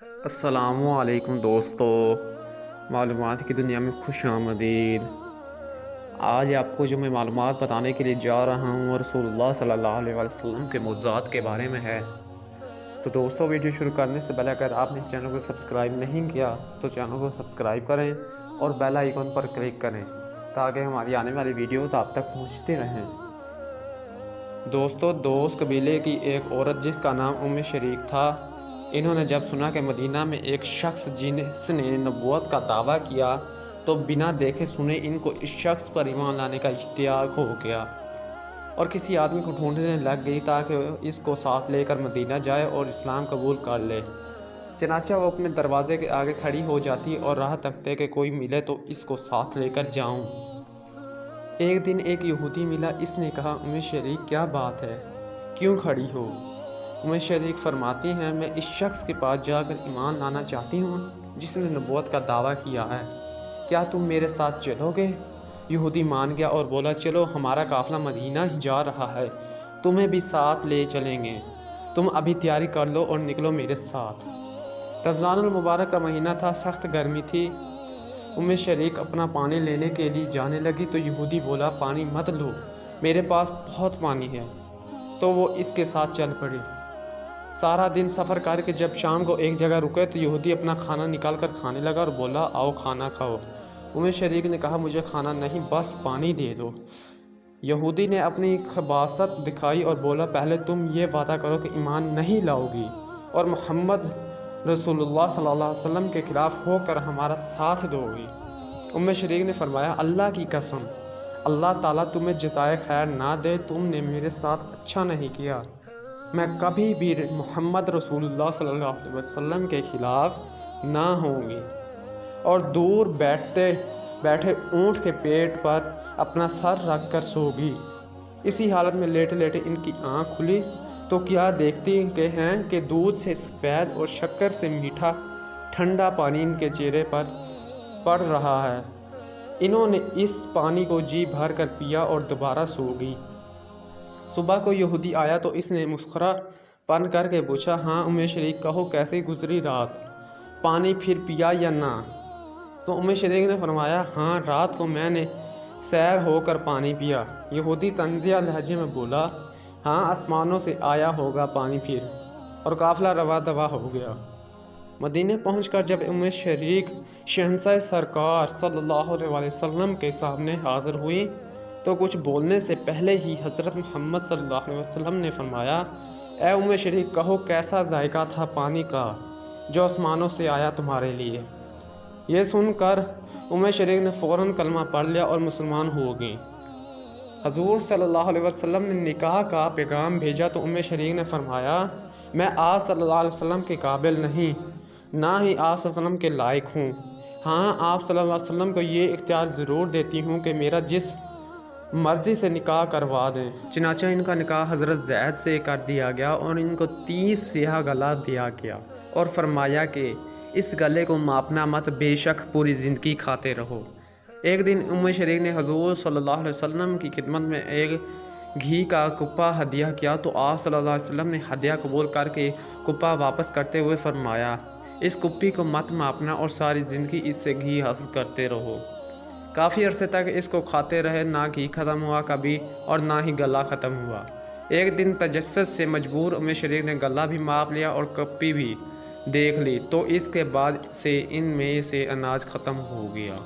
السلام علیکم دوستو، معلومات کی دنیا میں خوش آمدید۔ آج آپ کو جو میں معلومات بتانے کے لیے جا رہا ہوں رسول اللہ صلی اللہ علیہ وسلم کے معجزات کے بارے میں ہے۔ تو دوستو، ویڈیو شروع کرنے سے پہلے اگر آپ نے اس چینل کو سبسکرائب نہیں کیا تو چینل کو سبسکرائب کریں اور بیل آئیکن پر کلک کریں تاکہ ہماری آنے والی ویڈیوز آپ تک پہنچتے رہیں۔ دوستو، دوس قبیلے کی ایک عورت جس کا نام ام شریک تھا، انہوں نے جب سنا کہ مدینہ میں ایک شخص جس نے نبوت کا دعویٰ کیا تو بنا دیکھے سنے ان کو اس شخص پر ایمان لانے کا اشتیاق ہو گیا اور کسی آدمی کو ڈھونڈنے لگ گئی تاکہ اس کو ساتھ لے کر مدینہ جائے اور اسلام قبول کر لے۔ چنانچہ وہ اپنے دروازے کے آگے کھڑی ہو جاتی اور راہ تکتے کہ کوئی ملے تو اس کو ساتھ لے کر جاؤں۔ ایک دن ایک یہودی ملا، اس نے کہا، ام شریک کیا بات ہے، کیوں کھڑی ہو؟ ام شریک فرماتی ہیں، میں اس شخص کے پاس جا کر ایمان لانا چاہتی ہوں جس نے نبوت کا دعویٰ کیا ہے، کیا تم میرے ساتھ چلو گے؟ یہودی مان گیا اور بولا، چلو، ہمارا قافلہ مدینہ ہی جا رہا ہے، تمہیں بھی ساتھ لے چلیں گے، تم ابھی تیاری کر لو اور نکلو میرے ساتھ۔ رمضان المبارک کا مہینہ تھا، سخت گرمی تھی۔ ام شریک اپنا پانی لینے کے لیے جانے لگی تو یہودی بولا، پانی مت لو، میرے پاس بہت پانی ہے، تو وہ اس کے ساتھ چل پڑی۔ سارا دن سفر کر کے جب شام کو ایک جگہ رکے تو یہودی اپنا کھانا نکال کر کھانے لگا اور بولا، آؤ کھانا کھاؤ۔ ام شریک نے کہا، مجھے کھانا نہیں، بس پانی دے دو۔ یہودی نے اپنی خباثت دکھائی اور بولا، پہلے تم یہ وعدہ کرو کہ ایمان نہیں لاؤ گی اور محمد رسول اللہ صلی اللہ علیہ وسلم کے خلاف ہو کر ہمارا ساتھ دو گی۔ ام شریک نے فرمایا، اللہ کی قسم، اللہ تعالیٰ تمہیں جزائے خیر نہ دے، تم نے میرے ساتھ اچھا نہیں کیا، میں کبھی بھی محمد رسول اللہ صلی اللہ علیہ وسلم کے خلاف نہ ہوں گی، اور دور بیٹھے اونٹ کے پیٹ پر اپنا سر رکھ کر سو گی۔ اسی حالت میں لیٹے لیٹے ان کی آنکھ کھلی تو کیا دیکھتی ہیں کہ دودھ سے سفید اور شکر سے میٹھا ٹھنڈا پانی ان کے چہرے پر پڑ رہا ہے۔ انہوں نے اس پانی کو جی بھر کر پیا اور دوبارہ سو گئی۔ صبح کو یہودی آیا تو اس نے مسخرہ پن کر کے پوچھا، ہاں ام شریک، کہو کیسے گزری رات، پانی پھر پیا یا نہ؟ تو ام شریک نے فرمایا، ہاں، رات کو میں نے سیر ہو کر پانی پیا۔ یہودی طنزیہ لہجے میں بولا، ہاں، آسمانوں سے آیا ہوگا پانی پھر، اور قافلہ رواں دواں ہو گیا۔ مدینہ پہنچ کر جب ام شریک شہنشاہ سرکار صلی اللہ علیہ وسلم کے سامنے حاضر ہوئی تو کچھ بولنے سے پہلے ہی حضرت محمد صلی اللہ علیہ وسلم نے فرمایا، اے ام شریک، کہو کیسا ذائقہ تھا پانی کا جو آسمانوں سے آیا تمہارے لیے؟ یہ سن کر ام شریک نے فوراً کلمہ پڑھ لیا اور مسلمان ہو گئی۔ حضور صلی اللہ علیہ وسلم نے نکاح کا پیغام بھیجا تو ام شریک نے فرمایا، میں آپ صلی اللہ علیہ وسلم کے قابل نہیں، نہ ہی آپ صلی اللہ علیہ وسلم کے لائق ہوں۔ ہاں، آپ صلی اللہ علیہ وسلم کو یہ اختیار ضرور دیتی ہوں کہ میرا جس مرضی سے نکاح کروا دیں۔ چنانچہ ان کا نکاح حضرت زید سے کر دیا گیا اور ان کو 30 سیاہ گلا دیا گیا اور فرمایا کہ اس گلے کو ماپنا مت، بے شک پوری زندگی کھاتے رہو۔ ایک دن ام شریک نے حضور صلی اللہ علیہ وسلم کی خدمت میں ایک گھی کا کپا ہدیہ کیا تو آپ صلی اللہ علیہ وسلم نے ہدیہ قبول کر کے کپا واپس کرتے ہوئے فرمایا، اس کپی کو مت ماپنا اور ساری زندگی اس سے گھی حاصل کرتے رہو۔ کافی عرصے تک اس کو کھاتے رہے، نہ گھی ختم ہوا کبھی اور نہ ہی گلا ختم ہوا۔ ایک دن تجسس سے مجبور ام شریک نے گلا بھی ماپ لیا اور کپی بھی دیکھ لی تو اس کے بعد سے ان میں سے اناج ختم ہو گیا۔